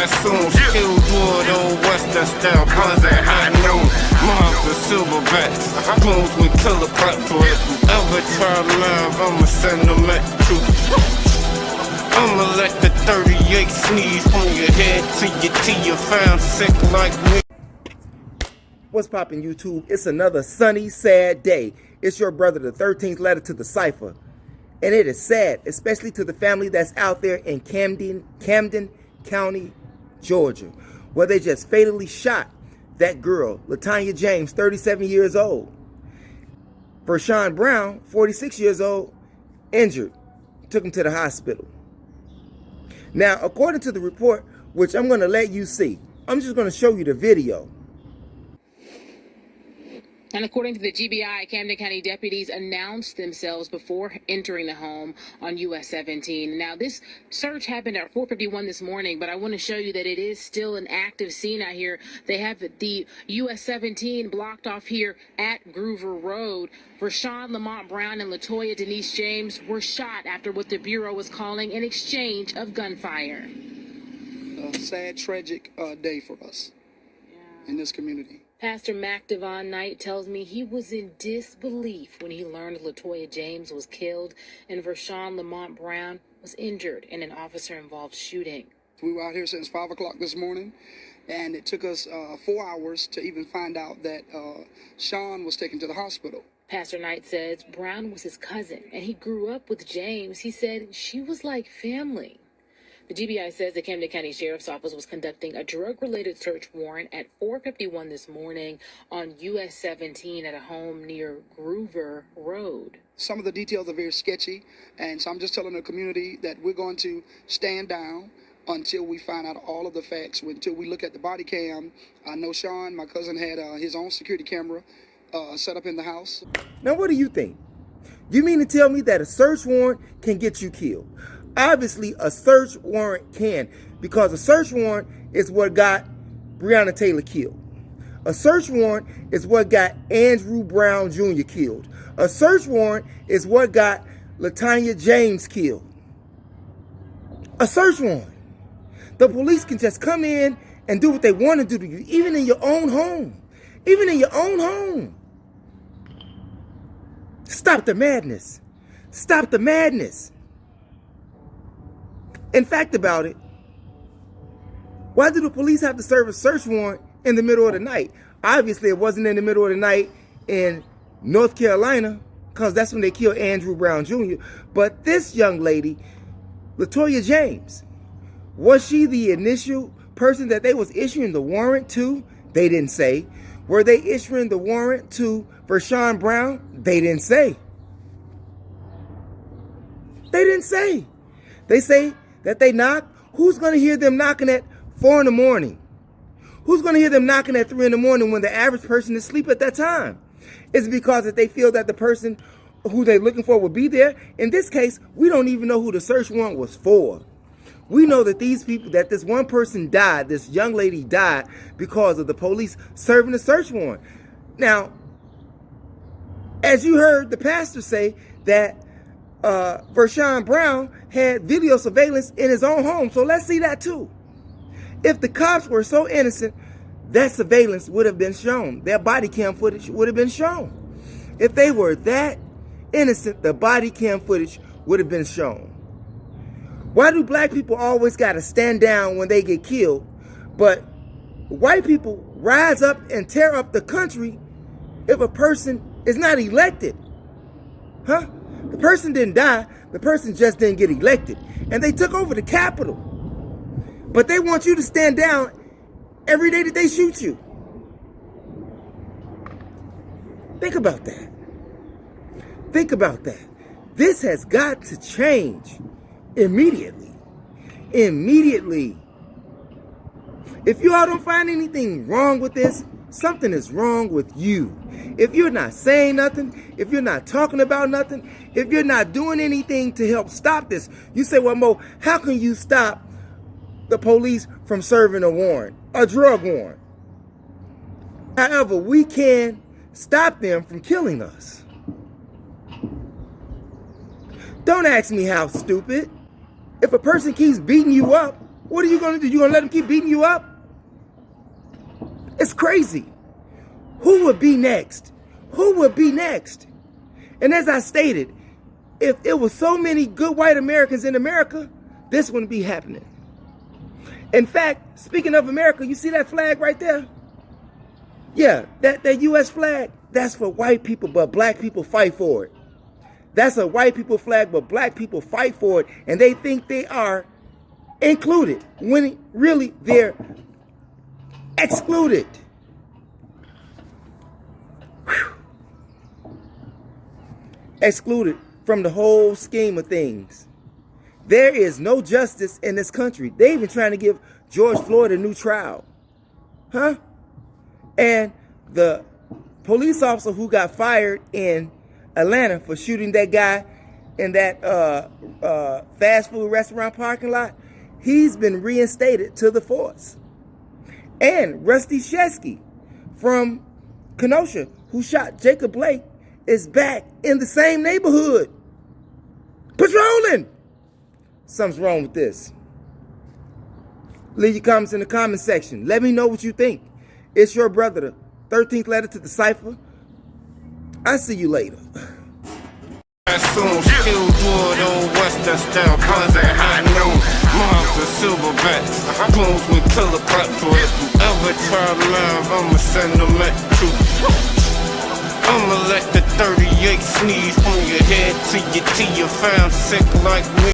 Sassoon, skilled wood, old western style, buns at high noon. Moms with silverbacks, goons with tiller packs. So if you ever try live, I'ma send them at you. I'ma let the 38 sneeze from your head to your tea. You found sick like me. What's poppin', YouTube? It's another sunny, sad day. It's your brother, the 13th letter to the cipher. And it is sad, especially to the family that's out there in Camden County, Georgia, where they just fatally shot that girl, LaTanya James, 37 years old. Vershawn Brown, 46 years old, injured. Took him to the hospital. Now, according to the report, which I'm going to let you see, I'm just going to show you the video. And according to the GBI, Camden County deputies announced themselves before entering the home on US 17. Now, this search happened at 4:51 this morning, but I want to show you that it is still an active scene out here. They have the US 17 blocked off here at Groover Road. Vershawn Lamont Brown and LaToya Denise James were shot after what the Bureau was calling an exchange of gunfire. A sad, tragic day for us in this community. Pastor Mac Devon Knight tells me he was in disbelief when he learned LaToya James was killed and Vershawn Lamont Brown was injured in an officer-involved shooting. We were out here since 5 o'clock this morning, and it took us 4 hours to even find out that Sean was taken to the hospital. Pastor Knight says Brown was his cousin, and he grew up with James. He said she was like family. The GBI says the Camden County Sheriff's Office was conducting a drug-related search warrant at 4:51 this morning on US 17 at a home near Groover Road. Some of the details are very sketchy, and so I'm just telling the community that we're going to stand down until we find out all of the facts, until we look at the body cam. I know Sean, my cousin, had his own security camera set up in the house. Now, what do you think? You mean to tell me that a search warrant can get you killed? Obviously, a search warrant can, because a search warrant is what got Breonna Taylor killed. A search warrant is what got Andrew Brown Jr. killed. A search warrant is what got LaTanya James killed. A search warrant. The police can just come in and do what they want to do to you, even in your own home. Even in your own home. Stop the madness. Stop the madness. In fact about it, why do the police have to serve a search warrant in the middle of the night? Obviously, it wasn't in the middle of the night in North Carolina, because that's when they killed Andrew Brown Jr. But this young lady, LaToya James, was she the initial person that they was issuing the warrant to? They didn't say. Were they issuing the warrant to Vershawn Brown? They didn't say. They didn't say. They say that they knock. Who's going to hear them knocking at 4 in the morning? Who's going to hear them knocking at 3 in the morning when the average person is asleep at that time? Is it because that they feel that the person who they're looking for will be there? In this case, we don't even know who the search warrant was for. We know that these people, that this one person died, this young lady died because of the police serving a search warrant. Now, as you heard the pastor say that Vershawn Brown had video surveillance in his own home. So let's see that too. If the cops were so innocent, that surveillance would have been shown. Their body cam footage would have been shown. If they were that innocent, the body cam footage would have been shown. Why do black people always got to stand down when they get killed, but white people rise up and tear up the country if a person is not elected? Huh? The person didn't die. The person just didn't get elected. And they took over the Capitol. But they want you to stand down every day that they shoot you. Think about that. Think about that. This has got to change immediately. Immediately. If you all don't find anything wrong with this, something is wrong with you. If you're not saying nothing, if you're not talking about nothing, if you're not doing anything to help stop this, you say, well, Mo, how can you stop the police from serving a warrant, a drug warrant? However, we can stop them from killing us. Don't ask me how, stupid. If a person keeps beating you up, What are you going to do? You going to let them keep beating you up? It's crazy. Who would be next? Who would be next? And as I stated, if there was so many good white Americans in America, this wouldn't be happening. In fact, speaking of America, you see that flag right there? Yeah, that U.S. flag, that's for white people, but black people fight for it. That's a white people flag, but black people fight for it, and they think they are included, when really they're excluded. Whew. Excluded from the whole scheme of things. There is no justice in this country. They even trying to give George Floyd a new trial. Huh? And the police officer who got fired in Atlanta for shooting that guy in that fast food restaurant parking lot, he's been reinstated to the force. And Rusty Shesky from Kenosha, who shot Jacob Blake, is back in the same neighborhood, patrolling. Something's wrong with this. Leave your comments in the comment section. Let me know what you think. It's your brother, the 13th letter to the cipher. I'll see you later. Soon still wood on Western style, buzzing high noon. Moms are silverbacks, blooms with killer platforms. Ever try live, I'ma send them at you. I'ma let the 38 sneeze from your head to your teeth. You found sick like me.